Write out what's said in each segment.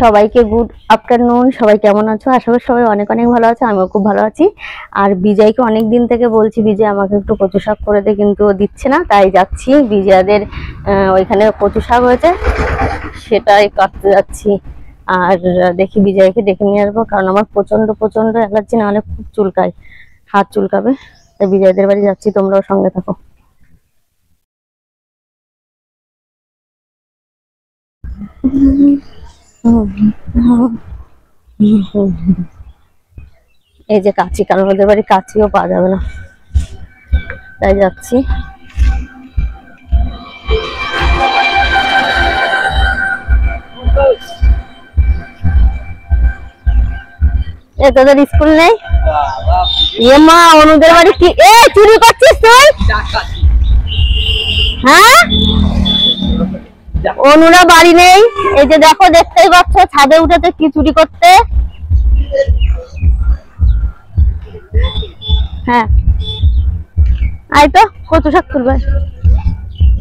সবাইকে good afternoon. সবাই কেমন আছো? আশা করি সবাই অনেক অনেক ভালো আছে, আমিও খুব ভালো আছি। আর বিজয়কে অনেক দিন থেকে বলছি, বিজয় আমাকে একটু কচু শাক করে দে, কিন্তু ও দিচ্ছে না। তাই যাচ্ছি বিজয়াদের ওইখানে কচু শাক হয়েছে, সেটাই কাটতে যাচ্ছি। আর দেখি বিজয়কে ডেকে নিয়ে আসবো, কারণ আমার প্রচন্ড প্রচন্ড অ্যালার্জি, নাহলে খুব চুলকায়, হাত চুলকাবে। তাই বিজয়দের বাড়ি যাচ্ছি, তোমরাও সঙ্গে থাকো। এই যে কাচি, কারণ ওদের বাড়ি কাচিও পাওয়া যাবে না, তাই যাচ্ছি। এ তোদের স্কুল নেই? এ মা, অনুদের বাড়ি কি এ চুরি করছিস তুই? হ্যাঁ, অনুরা বাড়ি নেই। এই যে দেখো, দেখতেই পাচ্ছ ছাদে উঠেছে কি চুরি করতে। হ্যাঁ, আই তো কচু শাক তুলবে।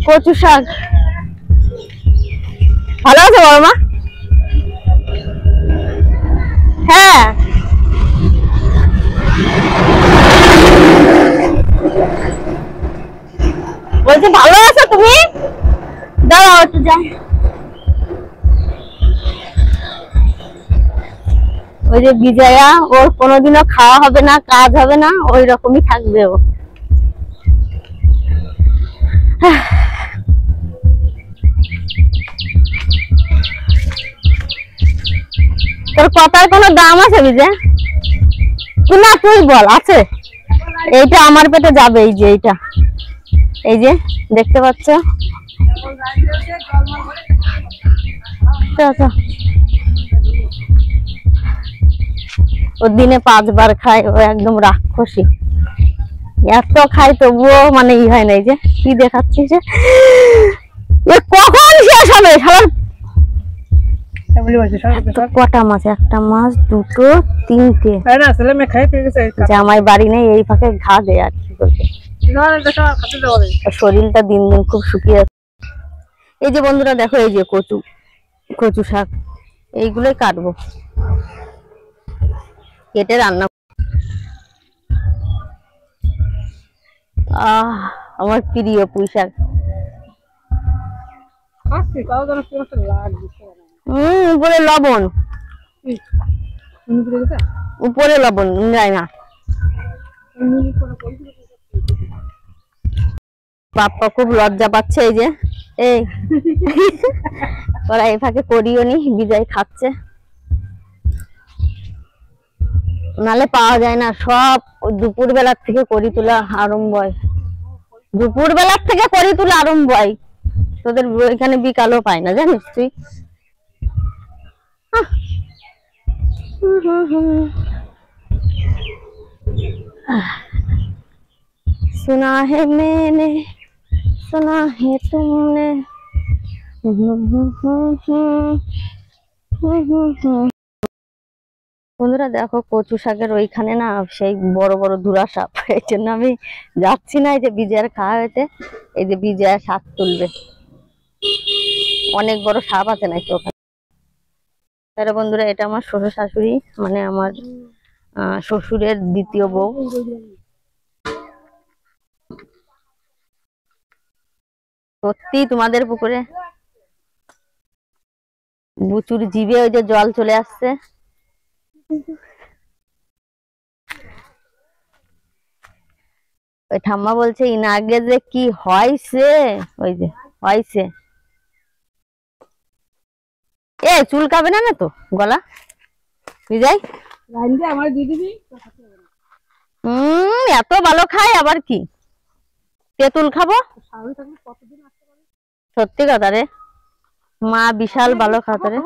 কচু শাক ভালো আছে বড় মা? হ্যাঁ, বলছি ভালো আছো তুমি? দাঁড়াও একটু যাই। ওই যে বিজয়া, ওর কোনোদিনও খাওয়া হবে না, কাজ হবে না, ওই রকমই থাকবে ও। তোর কথার কোনো দাম আছে বিজয়? না তুই বল, আছে? এইটা আমার পেটে যাবে, এই যে এইটা, এই যে দেখতে পাচ্ছ। ও দিনে 5 বার খায়, ও একদম রাক্ষসী। এত খায় তবুও মানে ই হয় না। এই যে কি দেখাচ্ছিস, কখন শেষ হবে? কটা মাছ? একটা মাছ, দুটো, তিনটে। জামাই বাড়ি নেই, এই ফাঁকে ঘা দেয় আর কি করবে। শরীরটা দিন দিন খুব শুকিয়ে যাচ্ছে। এই যে বন্ধুরা দেখো, এই যে কচু, কচু শাক, এইগুলোই কাটবো, কেটে রান্না। আমার প্রিয় পুঁই শাক। উপরে লবণ, উপরে লবণ যায় না। বাপ্পা খুব লজ্জা পাচ্ছে। এই যে এই ওরা এই ফাঁকে করিও নি, বিজয় খাচ্ছে, নালে পাওয়া যায় না। সব দুপুর বেলার থেকে করি তোলা আরম্ভ হয়, দুপুর বেলার থেকে করি তোলা আরম্ভ হয়। তোদের এখানে বিকালও পায় না, জানিস তুই? सुना है मैंने, सुना है तुमने। বন্ধুরা দেখো, কচু শাকের ওইখানে না সেই বড় বড় ধুরা সাপ, এই জন্য আমি যাচ্ছি না। এই যে বিজয়ার খাওয়া হয়েছে, এই যে বিজয়া শাক তুলবে, অনেক বড় সাপ আছে নাকি ওখানে। তাহলে বন্ধুরা, এটা আমার শ্বশুর শাশুড়ি, মানে আমার শ্বশুরের দ্বিতীয় বউ। সত্যি তোমাদের পুকুরে বুচুর জিভে ওই যে জল চলে আসছে। ওই ঠাম্মা বলছে ইনা আগে যে কি হয়েছে, ওই যে হয়েছে। এ চুলকাবে না না তো গলা বিজয়? এত ভালো খায়, আবার কি তেঁতুল খাবো? সত্যি কথা রে, মা বিশাল ভালো খাতো রে।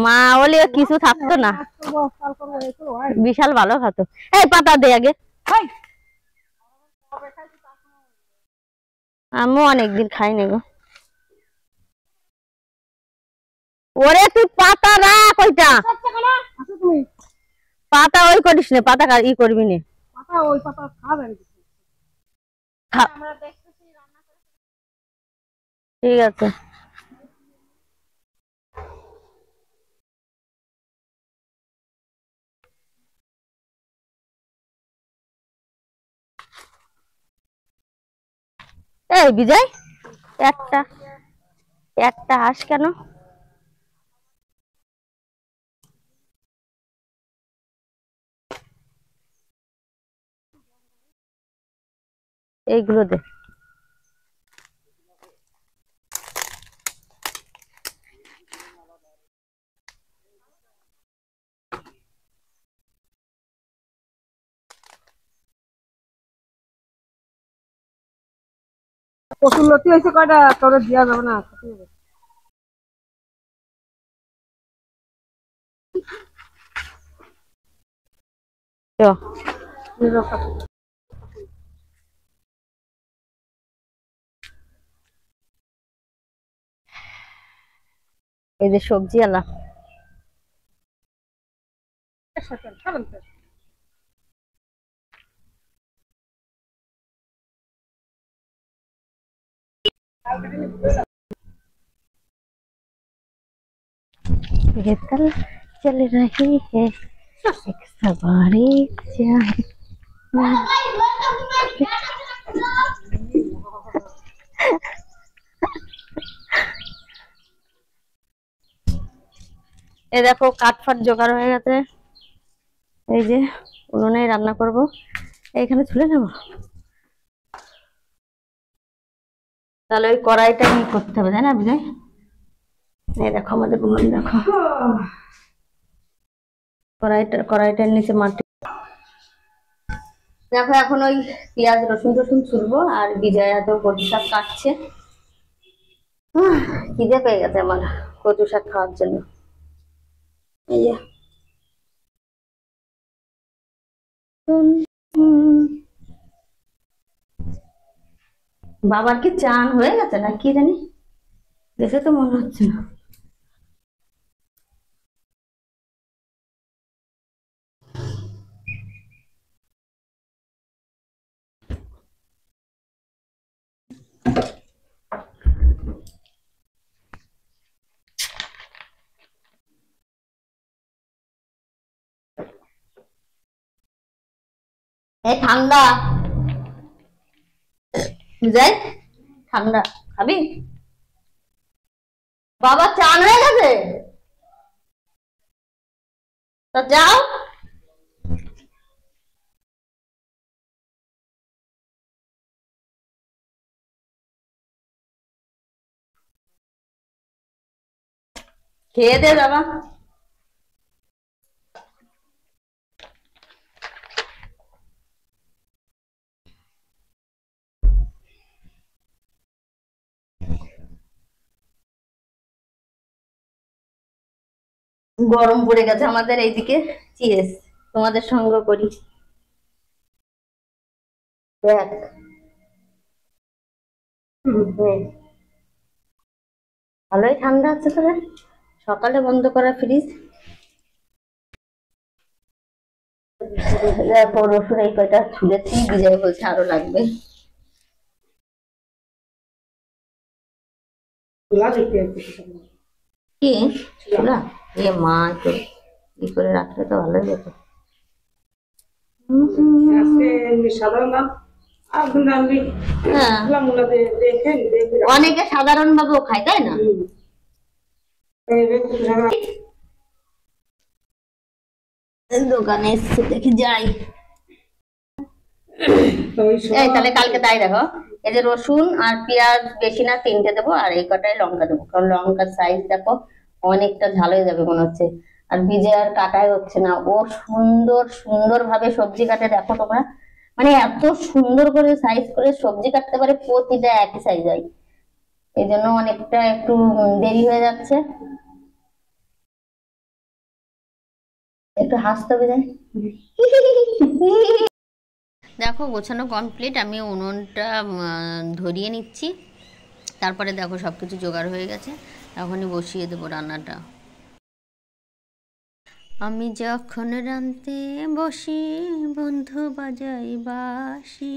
মা বলে কিছু থাকতো না, বিশাল ভালো খাতো। এই পাতা দে আগে, আমিও অনেকদিন খাইনি গো। ওরে তুই পাতা রাখ, ওইটা পাতা ওই করিস না, পাতা ই করবি না। ঠিক আছে। এই বিজয়, একটা একটা হাঁস কেন? এইগুলো দে। কচুর লতি হয়েছে কয়টা, তোরে দিয়া যাবে না। এই যে সবজি আলা। बेहतर चल रही है एक सवारी जाए। এই দেখো কাঠফাট জোগাড় হয়ে গেছে। এই যে উনুনে রান্না করব, এইখানে ছুলে নেব। তাহলে ওই কড়াইটা কি করতে হবে, তাই না বিজয়? এই দেখো আমাদের উনুন, দেখো কড়াইটার নিচে মাটি। দেখো এখন ওই পেঁয়াজ রসুন টসুন ছুলবো, আর বিজয় এত কচু শাক কাটছে। খিদে পেয়ে গেছে আমার কচু শাক খাওয়ার জন্য। এই যে বাবার কি চান হয়ে গেছে না কি জানি, দেখে তো মনে হচ্ছে না। এই ঠান্ডা যাই, ঠান্ডা খাবি? বাবা চান হয়ে গেছে তো যাও। খেয়ে দে বাবা। গরম পড়ে গেছে আমাদের এইদিকে। চিয়েস, তোমাদের সঙ্গ করি। দেখ ভালোই ঠান্ডা আছে তোরা। সকালে বন্ধ করা ফ্রিজ। দেখো রসুন এই কয়টা ছুলেছি, বিজয় বলছে আরো লাগবে। কি ছোলা? এ মা একটু ই করে রাখলে তো ভালোই হতো। হ্যাঁ, অনেকে সাধারণ ভাবেও খায়, তাই না? দোকানে এসছে দেখি যাই। এই তাহলে কালকে তাই দেখো, এই যে রসুন আর পেঁয়াজ বেশি না, 3টে দেবো, আর এই কটাই লঙ্কা দেবো, কারণ লঙ্কার সাইজ দেখো অনেকটা ঝাল হয়ে যাবে মনে হচ্ছে। আর বিজয় আর কাটাই হচ্ছে না, ও সুন্দর সুন্দর ভাবে সবজি কাটে দেখো তোমরা, মানে এত সুন্দর করে সাইজ করে সবজি কাটতে পারে, প্রতিটা একই সাইজ হয়। এই জন্য অনেকটা একটু দেরি হয়ে যাচ্ছে। একটু হাসতে হবে যায়। দেখো গোছানো কমপ্লিট, আমি উনুনটা ধরিয়ে নিচ্ছি। তারপরে দেখো সবকিছু জোগাড় হয়ে গেছে, এখনই বসিয়ে দেবো রান্নাটা। আমি যখন রাঁধতে বসি বন্ধু বাজাই বাঁশি,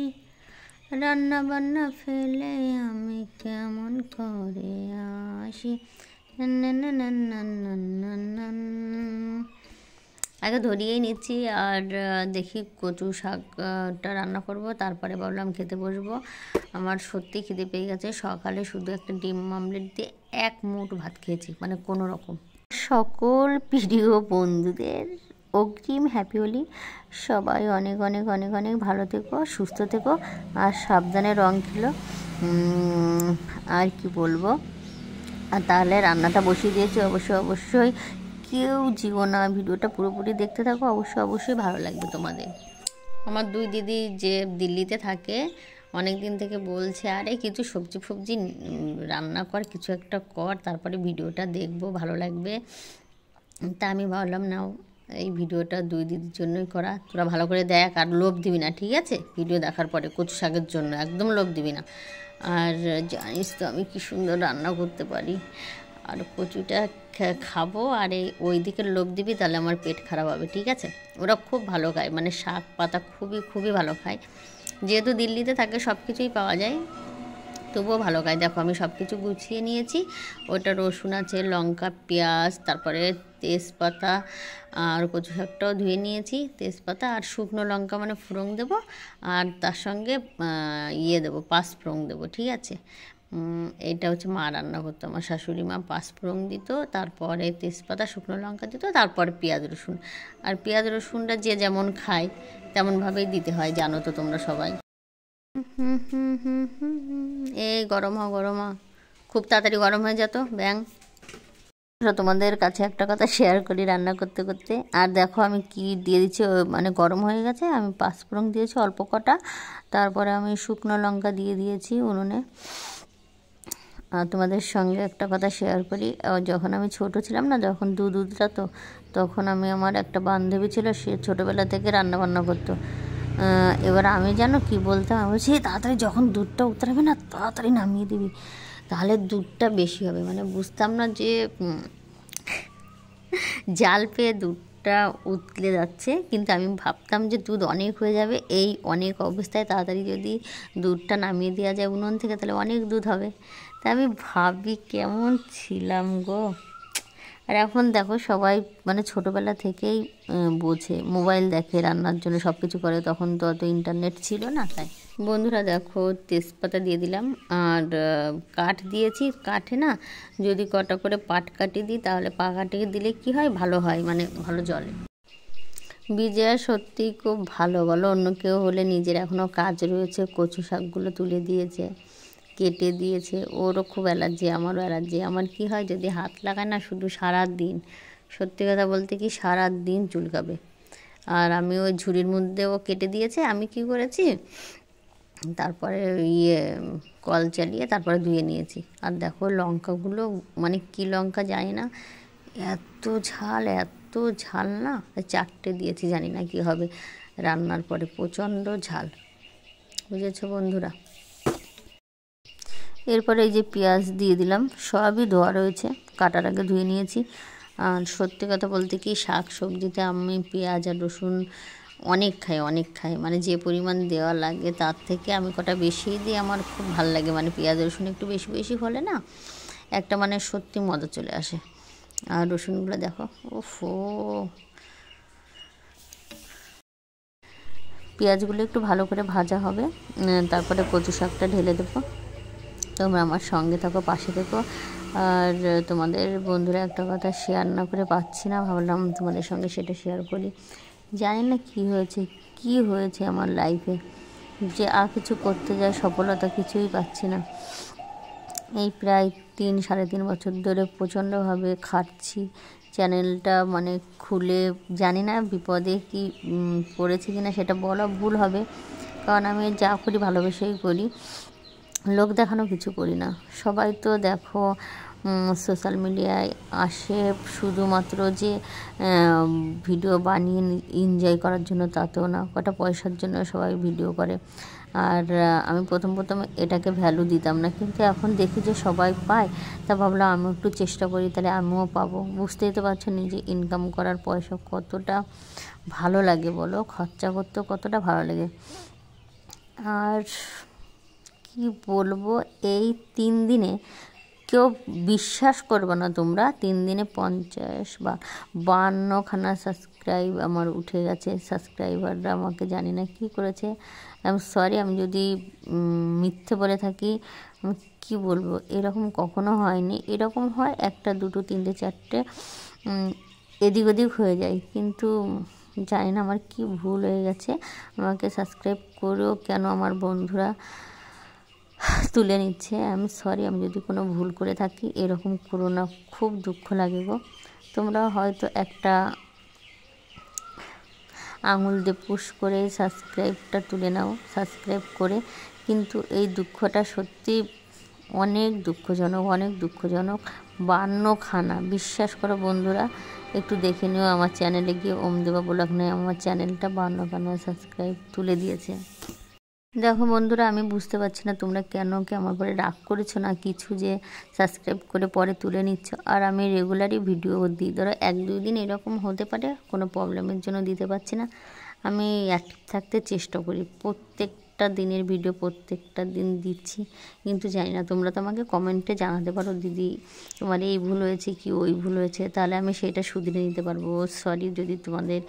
রান্না বান্না ফেলে আমি কেমন করে মাসি। আগে ধরিয়েই নিচ্ছি আর দেখি কচু শাকটা রান্না করব, তারপরে ভাবলাম খেতে বসবো। আমার সত্যি খিদে পেয়ে গেছে। সকালে শুধু একটা ডিম আমলেট দিয়ে এক মুঠ ভাত খেয়েছি, মানে কোনো রকম। সকল প্রিয় বন্ধুদের অগ্রিম হ্যাপি হোলি। সবাই অনেক অনেক অনেক অনেক ভালো থেকো, সুস্থ থেকো আর সাবধানে রং খেলো। আর কি বলবো। আর তাহলে রান্নাটা বসিয়ে দিয়েছি, অবশ্যই কেউ জিও না, ভিডিওটা পুরোপুরি দেখতে থাকো, অবশ্যই ভালো লাগবে তোমাদের। আমার দুই দিদি যে দিল্লিতে থাকে অনেক দিন থেকে বলছে, আরে কিছু সবজি ফবজি রান্না কর, কিছু একটা কর, তারপরে ভিডিওটা দেখবো, ভালো লাগবে। তা আমি ভাবলাম নাও এই ভিডিওটা দুই দিদির জন্যই করা, তোরা ভালো করে দেখ আর লোভ দিবি না, ঠিক আছে? ভিডিও দেখার পরে কচু শাকের জন্য একদম লোভ দিবি না। আর জানিস তো আমি কি সুন্দর রান্না করতে পারি, আর কচুটা খাবো আর ওই দিকে লোভ দিবি তাহলে আমার পেট খারাপ হবে, ঠিক আছে? ওরা খুব ভালো খায়, মানে শাক পাতা খুবই ভালো খায়। যেহেতু দিল্লিতে থাকে সব কিছুই পাওয়া যায়, তবুও ভালো খায়। দেখো আমি সব কিছু গুছিয়ে নিয়েছি। ওটা রসুন আছে, লঙ্কা, পেঁয়াজ, তারপরে তেজপাতা আর কচু শাকটাও ধুয়ে নিয়েছি। তেজপাতা আর শুকনো লঙ্কা মানে ফোড়ন দেবো, আর তার সঙ্গে দেবো, পাঁচফোড়ন দেবো, ঠিক আছে? এটা হচ্ছে মা রান্না করতো, আমার শাশুড়ি মা পাঁচফোড়ন দিত, তারপরে তেজপাতা শুকনো লঙ্কা দিত, তারপরে পেঁয়াজ রসুন। আর পেঁয়াজ রসুনটা যে যেমন খায় তেমনভাবেই দিতে হয়, জানো তো তোমরা সবাই। এই গরম হ খুব তাড়াতাড়ি গরম হয়ে যেত ব্যাং। তোমাদের কাছে একটা কথা শেয়ার করি রান্না করতে করতে। আর দেখো আমি কি দিয়ে দিচ্ছি, মানে গরম হয়ে গেছে, আমি পাঁচফোড়ন দিয়েছি অল্প কটা, তারপরে আমি শুকনো লঙ্কা দিয়ে দিয়েছি উনুনে। আর তোমাদের সঙ্গে একটা কথা শেয়ার করি, যখন আমি ছোট ছিলাম না, যখন দুধ উতরাতো, তখন আমার একটা বান্ধবী ছিল, সে ছোটোবেলা থেকে রান্না করতো। এবার আমি জানো কি বলতাম, আমি বলছি তাড়াতাড়ি যখন দুধটা উতরাবে না তাড়াতাড়ি নামিয়ে দিবি, তাহলে দুধটা বেশি হবে। মানে বুঝতাম না যে জাল পেয়ে দুধটা উতলে যাচ্ছে, কিন্তু আমি ভাবতাম যে দুধ অনেক হয়ে যাবে। এই অনেক অবস্থায় তাড়াতাড়ি যদি দুধটা নামিয়ে দেওয়া যায় উনুন থেকে, তাহলে অনেক দুধ হবে। তা আমি ভাবি কেমন ছিলাম গো। আর এখন দেখো সবাই মানে ছোটোবেলা থেকেই বোঝে, মোবাইল দেখে, রান্নার জন্য সব কিছু করে, তখন তো অত ইন্টারনেট ছিল না। তাই বন্ধুরা দেখো তেজপাতা দিয়ে দিলাম আর কাঠ দিয়েছি। কাঠে না যদি কটা করে পাট কাটি দিই, তাহলে পা কাটিয়ে দিলে কি হয়, ভালো হয়, মানে ভালো জ্বলে। বিজয়া সত্যি খুব ভালো, বলো অন্য কেউ হলে, নিজের এখনও কাজ রয়েছে, কচু শাকগুলো তুলে দিয়েছে, কেটে দিয়েছে। ওরও খুব অ্যালার্জি, আমারও অ্যালার্জি। আমার কি হয় যদি হাত লাগায় না, শুধু সারা দিন, সত্যি কথা বলতে কি সারা দিন চুলকাবে। আর আমি ওই ঝুড়ির মধ্যেও কেটে দিয়েছে, আমি কি করেছি তারপরে কল চালিয়ে তারপরে ধুয়ে নিয়েছি। আর দেখো লঙ্কাগুলো, মানে কি লঙ্কা জানি না, এত ঝাল না, 4টে দিয়েছি, জানি না কি হবে রান্নার পরে, প্রচণ্ড ঝাল, বুঝেছো বন্ধুরা? এরপরে এই যে পেঁয়াজ দিয়ে দিলাম, সবই ধোয়া রয়েছে, কাটার আগে ধুয়ে নিয়েছি। আর সত্যি কথা বলতে কি শাক সবজিতে আমি পেঁয়াজ আর রসুন অনেক খাই, মানে যে পরিমাণ দেওয়া লাগে তার থেকে আমি কটা বেশি দিই, আমার খুব ভালো লাগে। মানে পেঁয়াজ রসুন একটু বেশি হলে না একটা মানে সত্যি মজা চলে আসে। আর রসুনগুলো দেখো, ওফো, পেঁয়াজগুলো একটু ভালো করে ভাজা হবে, তারপরে কচু শাকটা ঢেলে দেবো। তোমরা আমার সঙ্গে থাকো, পাশে থেকো। আর তোমাদের বন্ধুরা একটা কথা শেয়ার না করে পাচ্ছি না, ভাবলাম তোমাদের সঙ্গে সেটা শেয়ার করি। জানি না কি হয়েছে আমার লাইফে, যে আর কিছু করতে যায় সফলতা কিছুই পাচ্ছি না। এই প্রায় 3-3.5 বছর ধরে প্রচণ্ডভাবে খাটছি, চ্যানেলটা মানে খুলে, জানি না বিপদে কি পড়েছি কিনা সেটা বলা ভুল হবে, কারণ আমি যা করি ভালোবেসেই করি, লোক দেখানো কিছু করি না। সবাই তো দেখো সোশ্যাল মিডিয়ায় আসে শুধুমাত্র যে ভিডিও বানিয়ে এনজয় করার জন্য, তাতেও না, কটা পয়সার জন্য সবাই ভিডিও করে। আর আমি প্রথম এটাকে ভ্যালু দিতাম না, কিন্তু এখন দেখি যে সবাই পায়, তা ভাবলাম আমিও একটু চেষ্টা করি, তাহলে আমিও পাবো। বুঝতেই তো পারছো নিজে ইনকাম করার পয়সা কতটা ভালো লাগে বলো, খরচা করতেও কতটা ভালো লাগে। আর কি বলবো, এই 3 দিনে কেউ বিশ্বাস করবে না তোমরা, 3 দিনে 50 বা 52খানা সাবস্ক্রাইব আমার উঠে গেছে। সাবস্ক্রাইবাররা আমাকে জানি না কী করেছে। আমি সরি, আমি যদি মিথ্যে বলে থাকি। আমি কী বলবো, এরকম কখনো হয়নি। এরকম হয় 1টা 2টো 3টে 4টে এদিক ওদিক হয়ে যায়, কিন্তু জানি না আমার কি ভুল হয়ে গেছে। আমাকে সাবস্ক্রাইব করেও কেন আমার বন্ধুরা তুলে নিচ্ছে। আমি সরি, আমি যদি কোনো ভুল করে থাকি এরকম করো না, খুব দুঃখ লাগে গো। তোমরা হয়তো একটা আঙুল দিয়ে পুশ করে সাবস্ক্রাইবটা তুলে নাও, সাবস্ক্রাইব করে, কিন্তু এই দুঃখটা সত্যি অনেক দুঃখজনক, অনেক দুঃখজনক। 52খানা, বিশ্বাস করো বন্ধুরা, একটু দেখে নিও আমার চ্যানেলে গিয়ে। ওম দেবা ব্লগ নয়, আমার চ্যানেলটা 52খানা সাবস্ক্রাইব তুলে দিয়েছে। দেখো বন্ধুরা, আমি বুঝতে পারছি না তোমরা কেন কি আমার পরে রাগ করেছো না কিছু, যে সাবস্ক্রাইব করে পরে তুলে নিচ্ছ। আর আমি রেগুলারই ভিডিও দিই, ধরো 1-2 দিন এরকম হতে পারে, কোনো প্রবলেমের জন্য দিতে পারছি না। আমি অ্যাক্টিভ থাকতে চেষ্টা করি, প্রত্যেকটা দিনের ভিডিও প্রত্যেকটা দিন দিচ্ছি। কিন্তু জানি না, তোমরা তো আমাকে কমেন্টে জানাতে পারো দিদি তোমার এই ভুল হয়েছে কি ওই ভুল হয়েছে, তাহলে আমি সেটা শুধরে নিতে পারবো। সরি যদি তোমাদের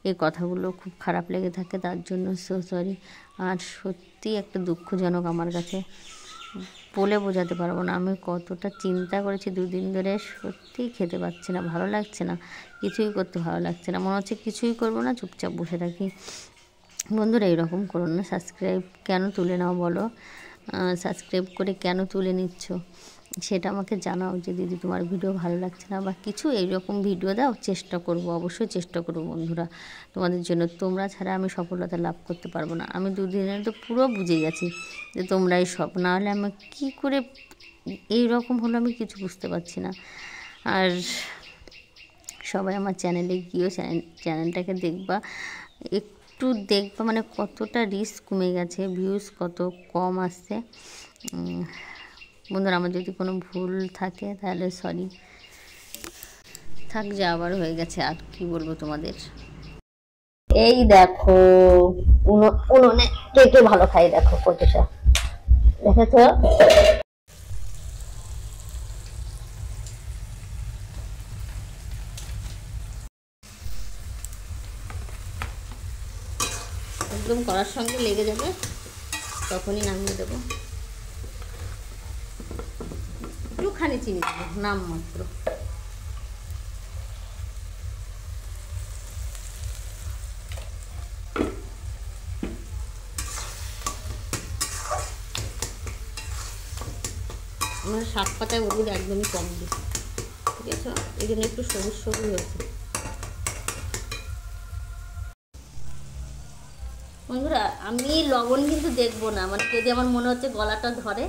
এই কথাগুলো খুব খারাপ লেগে থাকে, তার জন্য সরি। আর সত্যি একটা দুঃখজনক, আমার কাছে বলে বোঝাতে পারবো না আমি কতটা চিন্তা করেছি। 2 দিন ধরে সত্যিই খেতে পাচ্ছি না, ভালো লাগছে না, কিছুই করতে ভালো লাগছে না, মনে হচ্ছে কিছুই করবো না, চুপচাপ বসে থাকি। বন্ধুরা এরকম করো না, সাবস্ক্রাইব কেন তুলে নাও বলো, সাবস্ক্রাইব করে কেন তুলে নিচ্ছ সেটা আমাকে জানাও, যে দিদি তোমার ভিডিও ভালো লাগছে না বা কিছু, এইরকম ভিডিও দাও, চেষ্টা করব, অবশ্যই চেষ্টা করব বন্ধুরা তোমাদের জন্য। তোমরা ছাড়া আমি সফলতা লাভ করতে পারবো না। আমি 2 দিনের তো পুরো বুঝে গেছি যে তোমরাই সব, না হলে আমি কী করে এই রকম হলো আমি কিছু বুঝতে পারছি না। আর সবাই আমার চ্যানেলে গিয়েও চ্যানেলটাকে দেখবা, একটু দেখবা, মানে কতটা রিস্ক কমে গেছে, ভিউজ কত কম আসছে। বন্ধুরা আমার যদি কোনো ভুল থাকে তাহলে সরি, থাক যা আবার হয়ে গেছে, আর কি বলবো তোমাদের। এই দেখো উনুনে কে কে ভালো খাই, দেখো কতটা, দেখেছো? একদম কড়ার সঙ্গে লেগে যাবে, তখনই নামিয়ে দেবো। একটুখানি চিনি দেবো, নাম মাত্র। আমরা 7 পাতায় হলুদ একদমই কম দিই, ঠিক আছে? এই জন্য একটু সবুজ সবুজ হয়েছে। বন্ধুরা আমি লবণ কিন্তু দেখবো না, মানে যদি আমার মনে হচ্ছে গলাটা ধরে,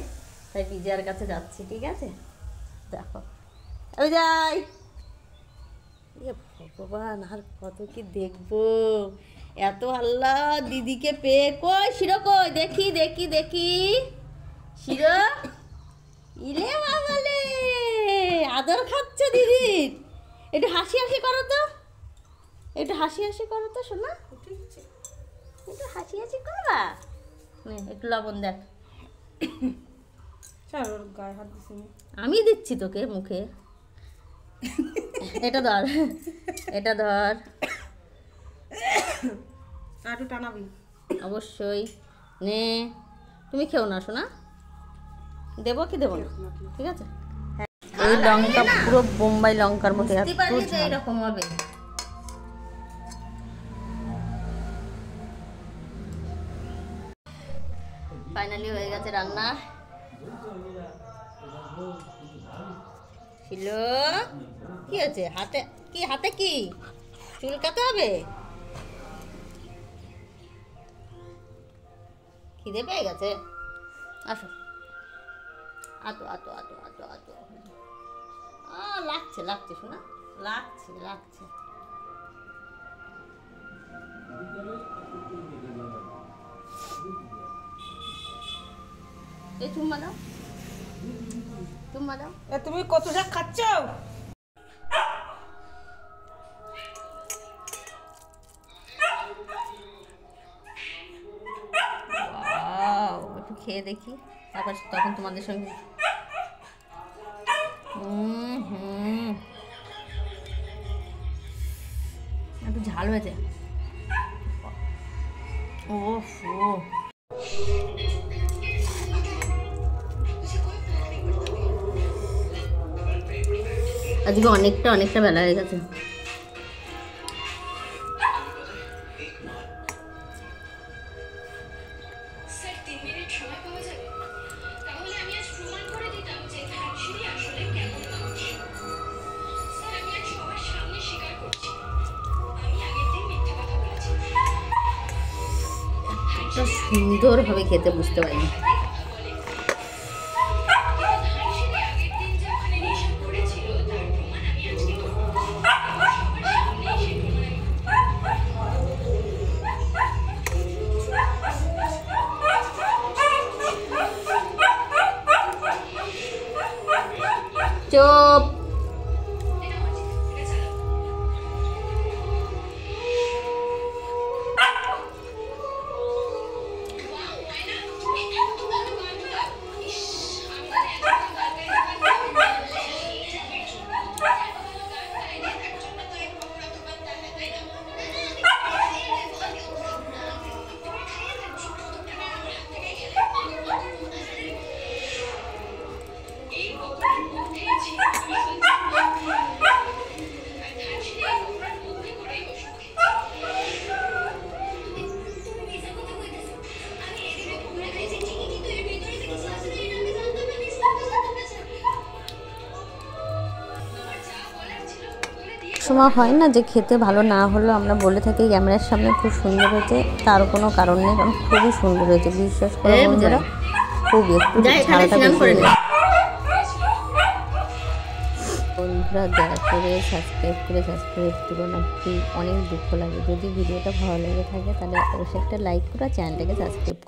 তাই বিজয়ার কাছে যাচ্ছি, ঠিক আছে? দেখো ওই যাই, ভগবান আর কত কি দেখবো, এত আল্লাহ দিদিকে পেয়ে। কই শিরো, কই দেখি দেখি দেখি শিরো, ইলে বাবালে আদর খাচ্ছে দিদির। একটু হাসি হাসি করো তো, একটু হাসি হাসি করো তো শোনা, একটু হাসি হাসি করবা, একটু লবণ দেখ। আমি দিচ্ছি তোকে মুখে, এটা ধর, এটা ধর, একটু টানাবি অবশ্যই নে। তুমি খেও না শোনা, দেবো কি দেবো না, ঠিক আছে? এই লঙ্কা পুরো বোম্বাই লঙ্কার মতো এরকম হবে। ফাইনালি হয়ে গেছে রান্না। ছিল কি হয়েছে হাতে, কি হাতে কি চুলকাতে হবে? খিদে পেয়ে গেছে, আসো। আতো আতো আতো আতো আতো, লাগছে লাগছে শোনা, লাগছে লাগছে। এই চুম্মা দাও, চুম্মা দাও। তুমি কত শাক খাচ্ছ? একটু খেয়ে দেখি, তারপর তখন তোমাদের সঙ্গে একটু ঝাল হয়েছে। ও আজকে অনেকটা বেলা হয়ে গেছে। সুন্দরভাবে খেতে বুঝতে পারিনি। চুপ। সময় হয় না যে খেতে ভালো না হলেও আমরা বলে থাকি ক্যামেরার সামনে খুব সুন্দর হয়েছে, তার কোনো কারণ নেই, কারণ খুবই সুন্দর হয়েছে, বিশ্বাস করে বন্ধুরা। খুব একটু ঝালটা বেশি। বন্ধুরা দয়া করে সাবস্ক্রাইব করো না, অনেক দুঃখ লাগে। যদি ভিডিওটা ভালো লেগে থাকে তাহলে অবশ্যই একটা লাইক করে চ্যানেলটাকে সাবস্ক্রাইব